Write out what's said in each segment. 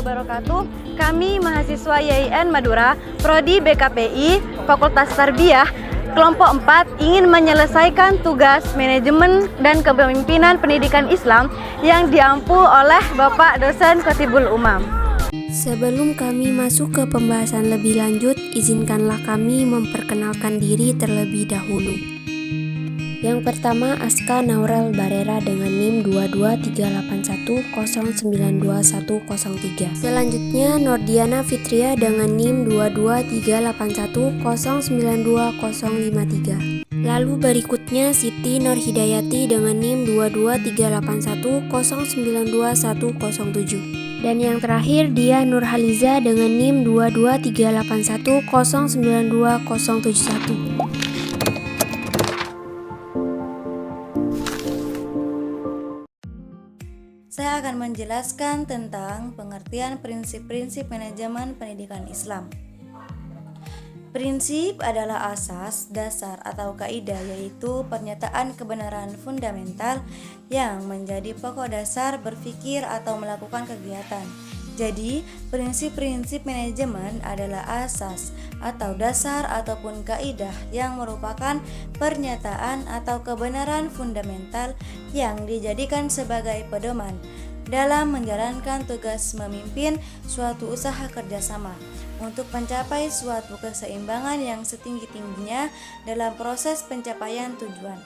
wabarakatuh. Kami mahasiswa YIN Madura, Prodi BKPI, Fakultas Tarbiyah, kelompok 4 ingin menyelesaikan tugas manajemen dan kepemimpinan pendidikan Islam yang diampu oleh Bapak dosen Khotibul Umam. Sebelum kami masuk ke pembahasan lebih lanjut, izinkanlah kami memperkenalkan diri terlebih dahulu. Yang pertama, Aska Naurel Barera dengan NIM 22381092103. Selanjutnya, Nordiana Fitria dengan NIM 22381092053. Lalu berikutnya Siti Nurhidayati dengan NIM 22381092107. Dan yang terakhir Dia Nurhaliza dengan NIM 22381092071. Saya akan menjelaskan tentang pengertian prinsip-prinsip manajemen pendidikan Islam. Prinsip adalah asas, dasar, atau kaidah, yaitu pernyataan kebenaran fundamental yang menjadi pokok dasar berpikir atau melakukan kegiatan. Jadi, prinsip-prinsip manajemen adalah asas atau dasar ataupun kaidah yang merupakan pernyataan atau kebenaran fundamental yang dijadikan sebagai pedoman dalam menjalankan tugas memimpin suatu usaha kerjasama untuk mencapai suatu keseimbangan yang setinggi-tingginya dalam proses pencapaian tujuan.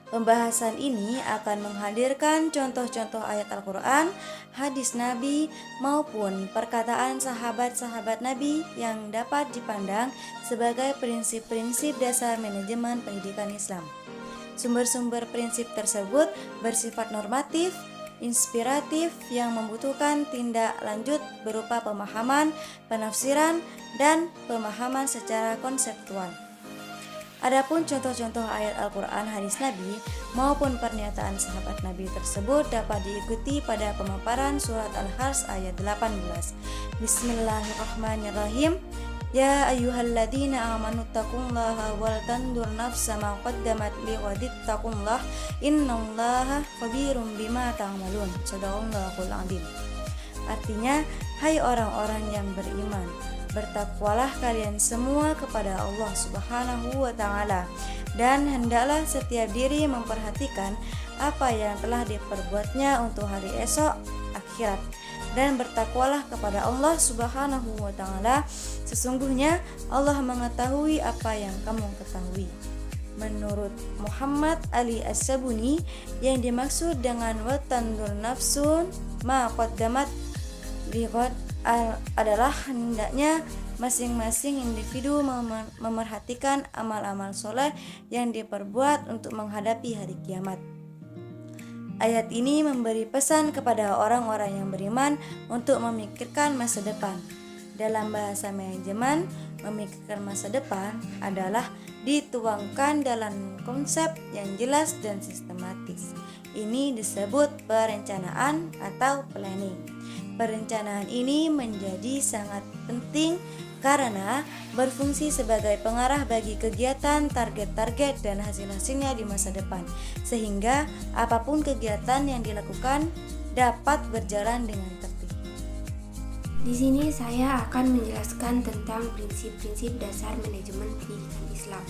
Pembahasan ini akan menghadirkan contoh-contoh ayat Al-Quran, hadis Nabi, maupun perkataan sahabat-sahabat Nabi yang dapat dipandang sebagai prinsip-prinsip dasar manajemen pendidikan Islam. Sumber-sumber prinsip tersebut bersifat normatif, inspiratif yang membutuhkan tindak lanjut berupa pemahaman, penafsiran, dan pemahaman secara konseptual. Adapun contoh-contoh ayat Al-Quran, hadis Nabi, maupun pernyataan sahabat Nabi tersebut dapat diikuti pada pemaparan surat Al-Hajj ayat 18. Bismillahirrahmanirrahim. Ya ayyuhalladzina amanu taqullaha wal tandur nafsa ma qaddamat lighadid taqullah innallaha khabirum bima ta'malun. Shadaqallahul adzim. Artinya, hai orang-orang yang beriman, bertakwalah kalian semua kepada Allah Subhanahu wa ta'ala, dan hendaklah setiap diri memperhatikan apa yang telah diperbuatnya untuk hari esok akhirat, dan bertakwalah kepada Allah Subhanahu wa ta'ala, sesungguhnya Allah mengetahui apa yang kamu ketahui. Menurut Muhammad Ali As-Sabuni, yang dimaksud dengan watandur nafsun ma qaddamat lighad adalah hendaknya masing-masing individu memerhatikan amal-amal soleh yang diperbuat untuk menghadapi hari kiamat. Ayat ini memberi pesan kepada orang-orang yang beriman untuk memikirkan masa depan. Dalam bahasa manajemen, memikirkan masa depan adalah dituangkan dalam konsep yang jelas dan sistematis. Ini disebut perencanaan atau planning. Perencanaan ini menjadi sangat penting karena berfungsi sebagai pengarah bagi kegiatan, target-target, dan hasil-hasilnya di masa depan, sehingga apapun kegiatan yang dilakukan dapat berjalan dengan tertib. Di sini saya akan menjelaskan tentang prinsip-prinsip dasar manajemen pendidikan Islam.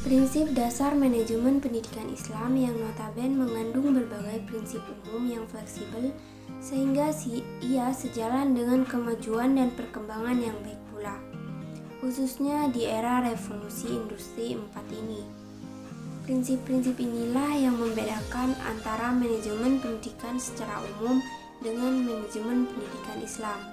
Prinsip dasar manajemen pendidikan Islam yang notabene mengandung berbagai prinsip umum yang fleksibel sehingga ia sejalan dengan kemajuan dan perkembangan yang baik pula, khususnya di era revolusi industri 4 ini. Prinsip-prinsip inilah yang membedakan antara manajemen pendidikan secara umum dengan manajemen pendidikan Islam.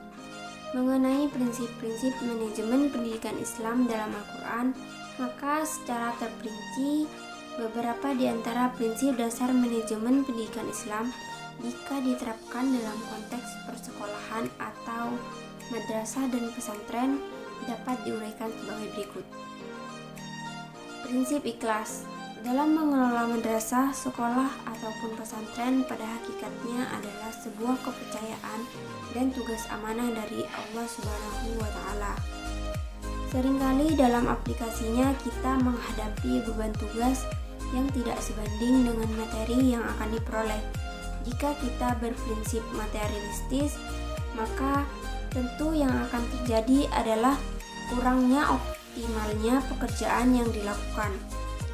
Mengenai prinsip-prinsip manajemen pendidikan Islam dalam Al-Quran, maka secara terperinci beberapa di antara prinsip dasar manajemen pendidikan Islam jika diterapkan dalam konteks persekolahan atau madrasah dan pesantren dapat diuraikan sebagai berikut. Prinsip ikhlas. Dalam mengelola madrasah, sekolah, ataupun pesantren pada hakikatnya adalah sebuah kepercayaan dan tugas amanah dari Allah Subhanahu wa ta'ala. Seringkali dalam aplikasinya kita menghadapi beban tugas yang tidak sebanding dengan materi yang akan diperoleh. Jika kita berprinsip materialistis, maka tentu yang akan terjadi adalah kurangnya optimalnya pekerjaan yang dilakukan.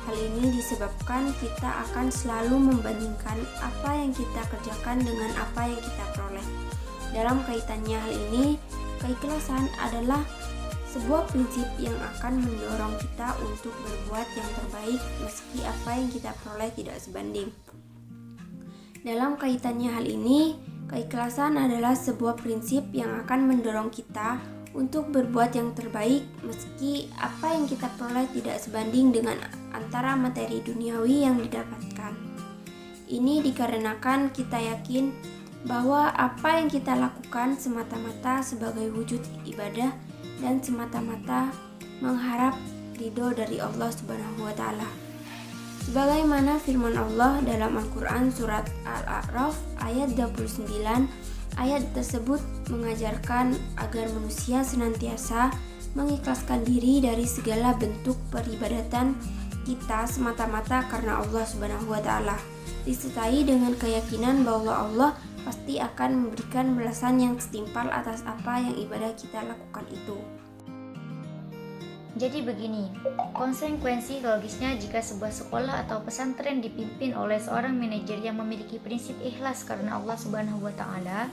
Hal ini disebabkan kita akan selalu membandingkan apa yang kita kerjakan dengan apa yang kita peroleh. Dalam kaitannya hal ini, keikhlasan adalah sebuah prinsip yang akan mendorong kita untuk berbuat yang terbaik meski apa yang kita peroleh tidak sebanding. Dalam kaitannya hal ini, keikhlasan adalah sebuah prinsip yang akan mendorong kita untuk berbuat yang terbaik meski apa yang kita peroleh tidak sebanding dengan antara materi duniawi yang didapatkan. Ini dikarenakan kita yakin bahwa apa yang kita lakukan semata-mata sebagai wujud ibadah dan semata-mata mengharap ridho dari Allah Subhanahu wa Ta'ala. Sebagaimana firman Allah dalam Al-Quran surat Al-A'raf ayat 29, ayat tersebut mengajarkan agar manusia senantiasa mengikhlaskan diri dari segala bentuk peribadatan kita semata-mata karena Allah Subhanahu wa Ta'ala, disertai dengan keyakinan bahwa Allah pasti akan memberikan balasan yang setimpal atas apa yang ibadah kita lakukan itu. Jadi begini, konsekuensi logisnya jika sebuah sekolah atau pesantren dipimpin oleh seorang manajer yang memiliki prinsip ikhlas karena Allah Subhanahu wa Ta'ala,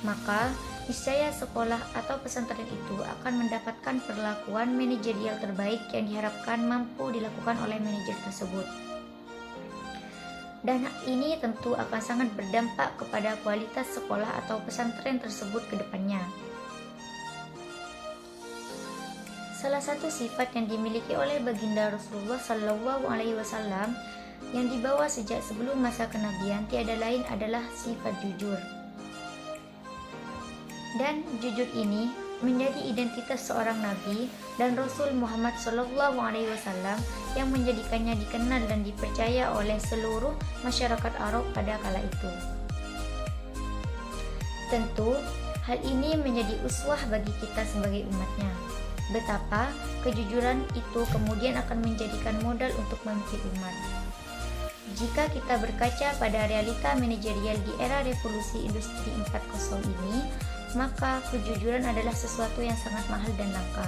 maka niscaya sekolah atau pesantren itu akan mendapatkan perlakuan manajerial terbaik yang diharapkan mampu dilakukan oleh manajer tersebut. Dan ini tentu akan sangat berdampak kepada kualitas sekolah atau pesantren tersebut ke depannya. Salah satu sifat yang dimiliki oleh baginda Rasulullah Shallallahu Alaihi Wasallam yang dibawa sejak sebelum masa kenabian tiada lain adalah sifat jujur. Dan jujur ini menjadi identitas seorang Nabi dan Rasul Muhammad Shallallahu Alaihi Wasallam yang menjadikannya dikenal dan dipercaya oleh seluruh masyarakat Arab pada kala itu. Tentu, hal ini menjadi uswah bagi kita sebagai umatnya. Betapa kejujuran itu kemudian akan menjadikan modal untuk memimpin umat. Jika kita berkaca pada realita manajerial di era revolusi industri 4.0 ini, maka kejujuran adalah sesuatu yang sangat mahal dan langka.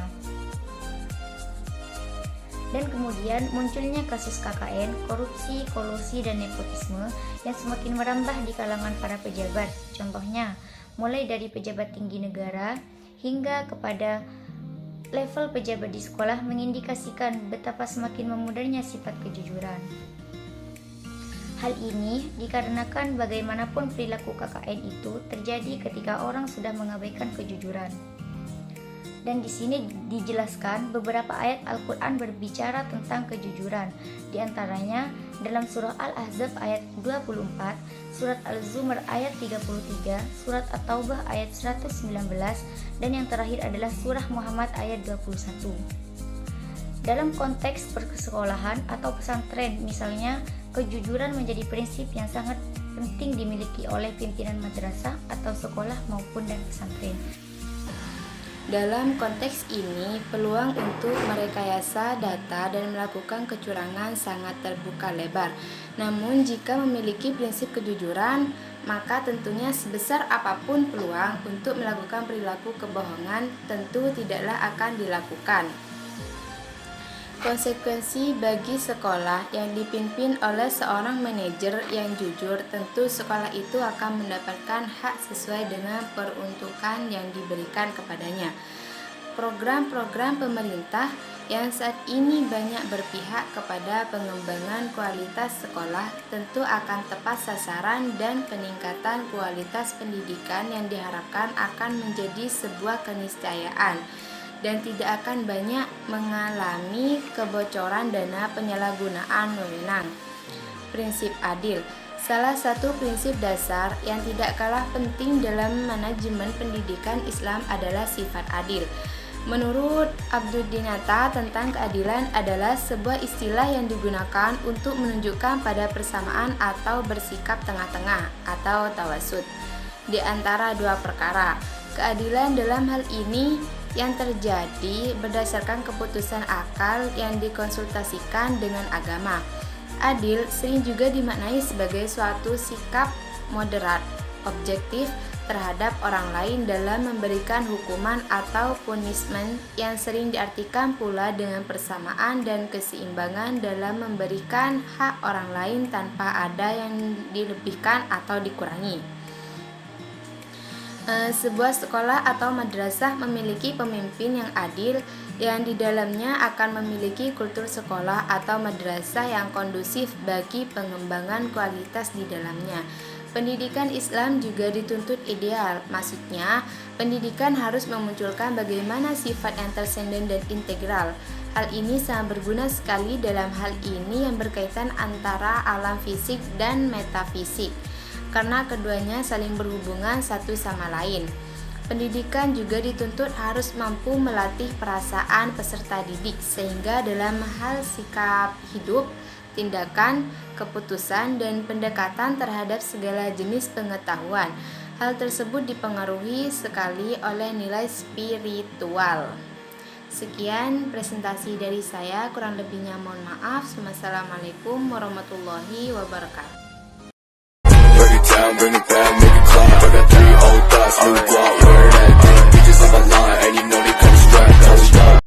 Dan kemudian munculnya kasus KKN, korupsi, kolusi, dan nepotisme yang semakin merambah di kalangan para pejabat. Contohnya, mulai dari pejabat tinggi negara hingga kepada level pejabat di sekolah mengindikasikan betapa semakin memudarnya sifat kejujuran. Hal ini dikarenakan bagaimanapun perilaku KKN itu terjadi ketika orang sudah mengabaikan kejujuran. Dan di sini dijelaskan beberapa ayat Al-Quran berbicara tentang kejujuran. Di antaranya dalam surah Al-Ahzab ayat 24, surat Al-Zumar ayat 33, surat At-Taubah ayat 119, dan yang terakhir adalah surah Muhammad ayat 21. Dalam konteks persekolahan atau pesantren misalnya, kejujuran menjadi prinsip yang sangat penting dimiliki oleh pimpinan madrasah atau sekolah maupun dan pesantren. Dalam konteks ini, peluang untuk merekayasa data dan melakukan kecurangan sangat terbuka lebar. Namun, jika memiliki prinsip kejujuran, maka tentunya sebesar apapun peluang untuk melakukan perilaku kebohongan tentu tidaklah akan dilakukan. Konsekuensi bagi sekolah yang dipimpin oleh seorang manajer yang jujur, tentu sekolah itu akan mendapatkan hak sesuai dengan peruntukan yang diberikan kepadanya. Program-program pemerintah yang saat ini banyak berpihak kepada pengembangan kualitas sekolah tentu akan tepat sasaran, dan peningkatan kualitas pendidikan yang diharapkan akan menjadi sebuah keniscayaan dan tidak akan banyak mengalami kebocoran dana penyalahgunaan wewenang. Prinsip adil. Salah satu prinsip dasar yang tidak kalah penting dalam manajemen pendidikan Islam adalah sifat adil. Menurut Abduddin Atta, tentang keadilan adalah sebuah istilah yang digunakan untuk menunjukkan pada persamaan atau bersikap tengah-tengah atau tawasud di antara dua perkara. Keadilan dalam hal ini yang terjadi berdasarkan keputusan akal yang dikonsultasikan dengan agama. Adil sering juga dimaknai sebagai suatu sikap moderat, objektif terhadap orang lain dalam memberikan hukuman atau punishment, yang sering diartikan pula dengan persamaan dan keseimbangan dalam memberikan hak orang lain tanpa ada yang dilebihkan atau dikurangi. Sebuah sekolah atau madrasah memiliki pemimpin yang adil, yang di dalamnya akan memiliki kultur sekolah atau madrasah yang kondusif bagi pengembangan kualitas di dalamnya. Pendidikan Islam juga dituntut ideal, maksudnya pendidikan harus memunculkan bagaimana sifat yang transenden dan integral. Hal ini sangat berguna sekali dalam hal ini yang berkaitan antara alam fisik dan metafisik, karena keduanya saling berhubungan satu sama lain. Pendidikan juga dituntut harus mampu melatih perasaan peserta didik, sehingga dalam hal sikap hidup, tindakan, keputusan, dan pendekatan terhadap segala jenis pengetahuan, hal tersebut dipengaruhi sekali oleh nilai spiritual. Sekian presentasi dari saya, kurang lebihnya mohon maaf. Wassalamualaikum warahmatullahi wabarakatuh.